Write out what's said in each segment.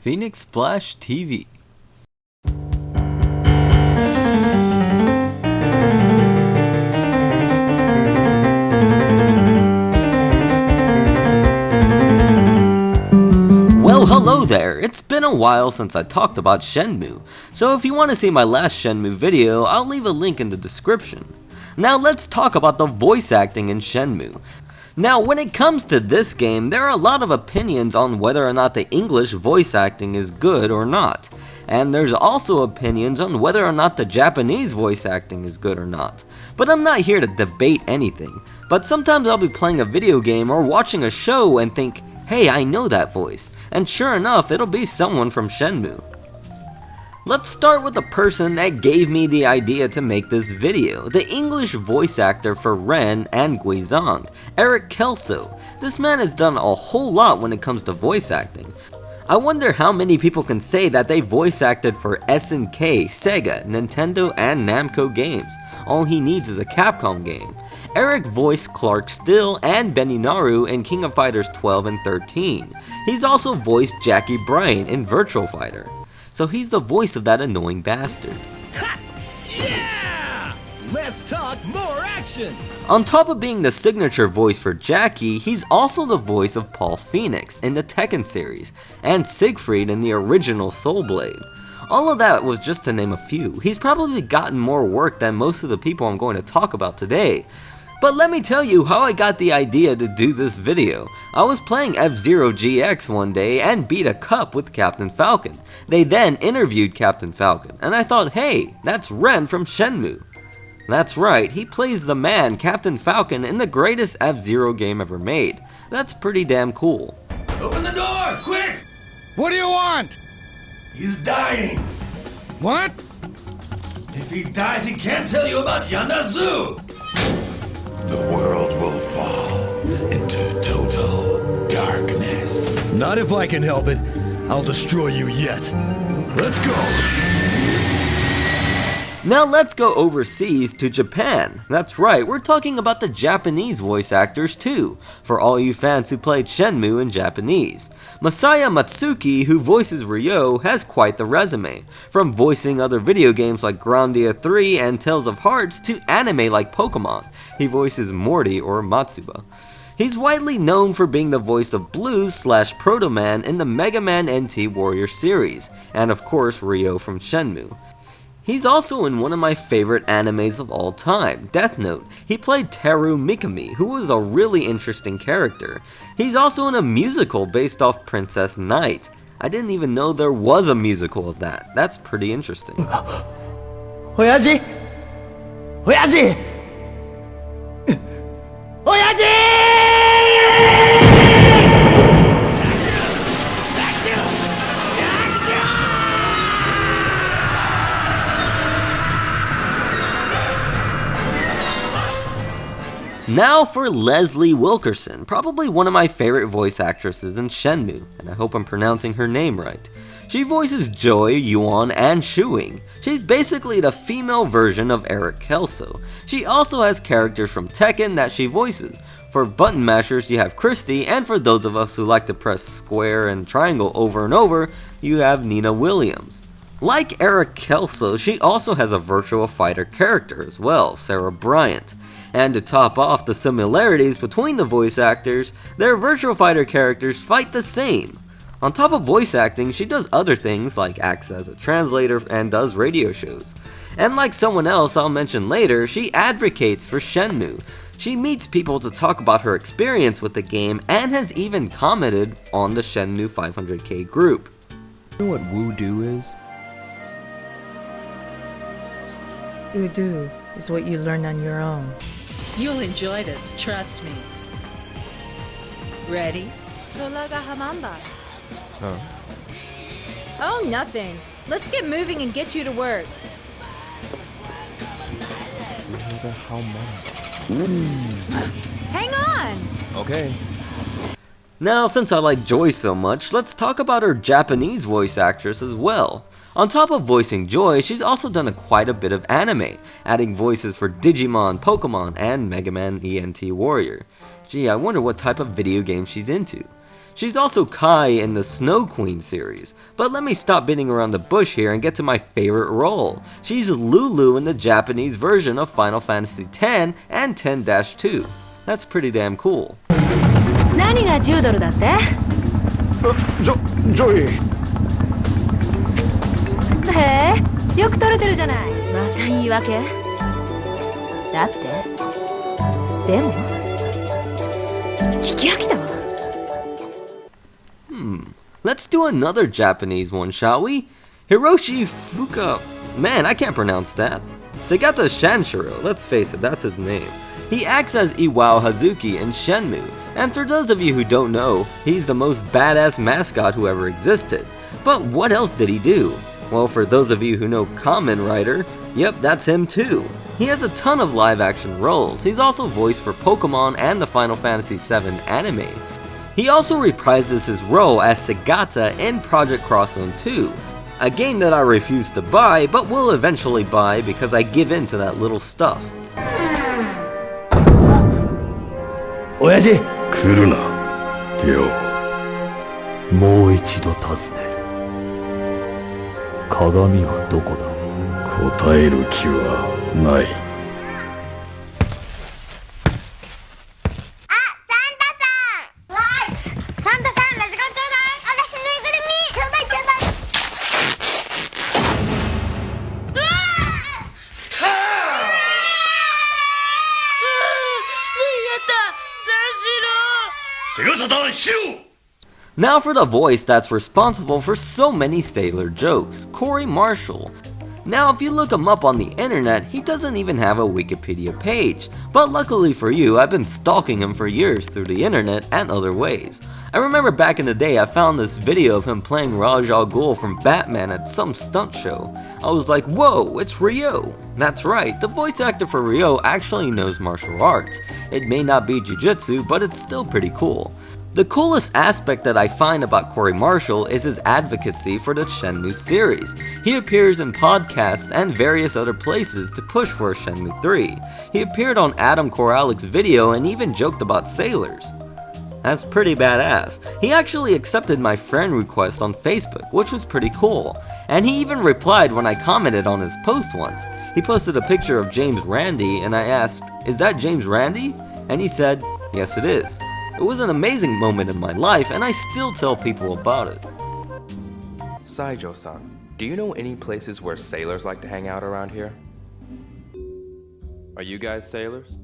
Phoenix Splash TV. Well, hello there! It's been a while since I talked about Shenmue, so if you want to see my last Shenmue video, I'll leave a link in the description. Now let's talk about the voice acting in Shenmue. Now when it comes to this game, there are a lot of opinions on whether or not the English voice acting is good or not. And there's also opinions on whether or not the Japanese voice acting is good or not. But I'm not here to debate anything. But sometimes I'll be playing a video game or watching a show and think, hey, I know that voice. And sure enough, it'll be someone from Shenmue. Let's start with the person that gave me the idea to make this video, the English voice actor for Ren and Guizhong, Eric Kelso. This man has done a whole lot when it comes to voice acting. I wonder how many people can say that they voice acted for SNK, Sega, Nintendo, and Namco games. All he needs is a Capcom game. Eric voiced Clark Still and Beninaru in King of Fighters 12 and 13. He's also voiced Jackie Bryan in Virtual Fighter. So he's the voice of that annoying bastard. Ha! Yeah! Let's talk more action! On top of being the signature voice for Jackie, he's also the voice of Paul Phoenix in the Tekken series, and Siegfried in the original Soul Blade. All of that was just to name a few. He's probably gotten more work than most of the people I'm going to talk about today. But let me tell you how I got the idea to do this video. I was playing F-Zero GX one day and beat a cup with Captain Falcon. They then interviewed Captain Falcon, and I thought, hey, that's Ren from Shenmue. That's right, he plays the man, Captain Falcon, in the greatest F-Zero game ever made. That's pretty damn cool. Open the door, quick! What do you want? He's dying. What? If he dies, he can't tell you about Yanazu. The world will fall into total darkness. Not if I can help it. I'll destroy you yet. Let's go! Now let's go overseas to Japan. That's right, we're talking about the Japanese voice actors too, for all you fans who played Shenmue in Japanese. Masaya Matsuki, who voices Ryo, has quite the resume, from voicing other video games like Grandia 3 and Tales of Hearts to anime like Pokemon. He voices Morty or Matsuba. He's widely known for being the voice of Blues/Proto Man in the Mega Man NT Warrior series, and of course Ryo from Shenmue. He's also in one of my favorite animes of all time, Death Note. He played Teru Mikami, who was a really interesting character. He's also in a musical based off Princess Knight. I didn't even know there was a musical of that. That's pretty interesting. Oyaji! Oyaji! Oyaji! Now for Leslie Wilkerson, probably one of my favorite voice actresses in Shenmue, and I hope I'm pronouncing her name right. She voices Joy, Yuan, and Shuing. She's basically the female version of Eric Kelso. She also has characters from Tekken that she voices. For button mashers you have Christy, and for those of us who like to press square and triangle over and over, you have Nina Williams. Like Eric Kelso, she also has a Virtua Fighter character as well, Sarah Bryant. And to top off the similarities between the voice actors, their Virtua Fighter characters fight the same. On top of voice acting, she does other things like acts as a translator and does radio shows. And like someone else I'll mention later, she advocates for Shenmue. She meets people to talk about her experience with the game and has even commented on the Shenmue 500k group. You know what Woo-Do is? Udo is what you learn on your own. You'll enjoy this, trust me. Ready? Oh. Oh, nothing. Let's get moving and get you to work. How much? Hang on! Okay. Now, since I like Joy so much, let's talk about her Japanese voice actress as well. On top of voicing Joy, she's also done quite a bit of anime, adding voices for Digimon, Pokemon, and Mega Man ENT Warrior. Gee, I wonder what type of video game she's into. She's also Kai in the Snow Queen series. But let me stop beating around the bush here and get to my favorite role. She's Lulu in the Japanese version of Final Fantasy X and 10-2. That's pretty damn cool. 何が10ドルだって？ジョイ。へえ、よく撮れてるじゃない。また言い訳？だって？でも？聞き飽きたわ。Let's do another Japanese one, shall we? Hiroshi Fuka... Man, I can't pronounce that. Segata Shanshiro, let's face it, that's his name. He acts as Iwao Hazuki in Shenmue, and for those of you who don't know, he's the most badass mascot who ever existed. But what else did he do? Well, for those of you who know Kamen Rider, yep, that's him too. He has a ton of live action roles. He's also voiced for Pokemon and the Final Fantasy VII anime. He also reprises his role as Segata in Project Crosszone 2, a game that I refuse to buy but will eventually buy because I give in to that little stuff. 親父、来るな、リオ。もう一度尋ねる。鏡はどこだ？答える気はない。Now for the voice that's responsible for so many sailor jokes, Corey Marshall. Now if you look him up on the internet, he doesn't even have a Wikipedia page, but luckily for you, I've been stalking him for years through the internet and other ways. I remember back in the day I found this video of him playing Ra's al Ghul from Batman at some stunt show. I was like, whoa, it's Ryo! That's right, the voice actor for Ryo actually knows martial arts. It may not be jujitsu, but it's still pretty cool. The coolest aspect that I find about Corey Marshall is his advocacy for the Shenmue series. He appears in podcasts and various other places to push for Shenmue 3. He appeared on Adam Koralik's video and even joked about sailors. That's pretty badass. He actually accepted my friend request on Facebook, which was pretty cool. And he even replied when I commented on his post once. He posted a picture of James Randi and I asked, "Is that James Randi?" And he said, "Yes it is." It was an amazing moment in my life, and I still tell people about it. Saijo-san, do you know any places where sailors like to hang out around here? Are you guys sailors?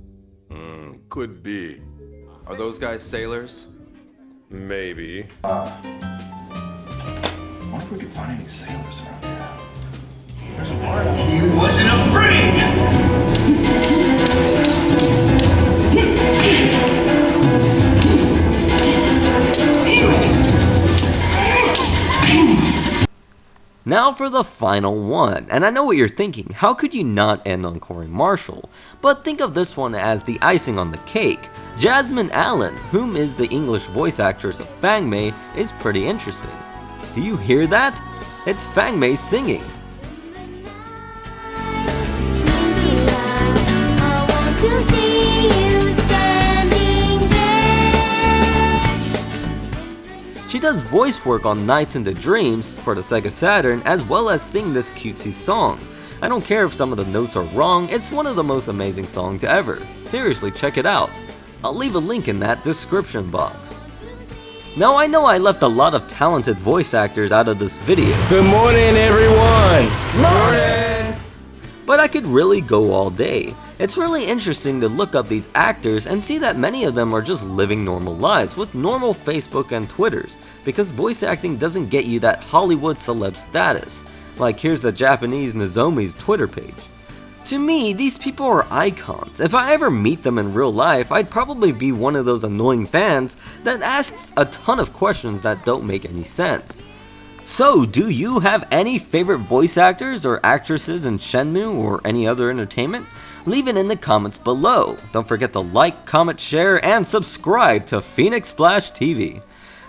Could be. Are those guys sailors? Maybe. I wonder if we can find any sailors around here. There's a bar out here. He wasn't afraid! Now for the final one, and I know what you're thinking, how could you not end on Corey Marshall? But think of this one as the icing on the cake. Jasmine Allen, whom is the English voice actress of Fang Mei, is pretty interesting. Do you hear that? It's Fang Mei singing. She does voice work on Nights into Dreams for the Sega Saturn as well as sing this cutesy song. I don't care if some of the notes are wrong, it's one of the most amazing songs ever. Seriously, check it out. I'll leave a link in that description box. Now I know I left a lot of talented voice actors out of this video. Good morning, everyone! Morning! But I could really go all day. It's really interesting to look up these actors and see that many of them are just living normal lives with normal Facebook and Twitters, because voice acting doesn't get you that Hollywood celeb status. Like here's the Japanese Nozomi's Twitter page. To me, these people are icons. If I ever meet them in real life, I'd probably be one of those annoying fans that asks a ton of questions that don't make any sense. So, do you have any favorite voice actors or actresses in Shenmue or any other entertainment? Leave it in the comments below. Don't forget to like, comment, share, and subscribe to Phoenix Splash TV.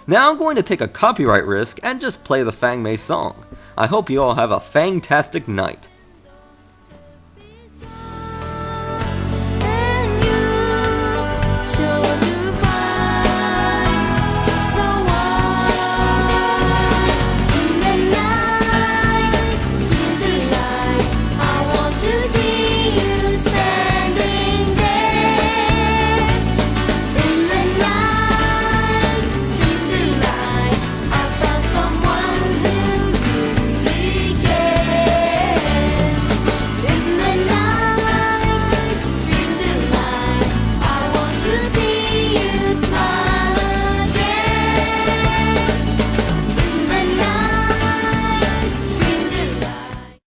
Now I'm going to take a copyright risk and just play the Fang Mei song. I hope you all have a fantastic night.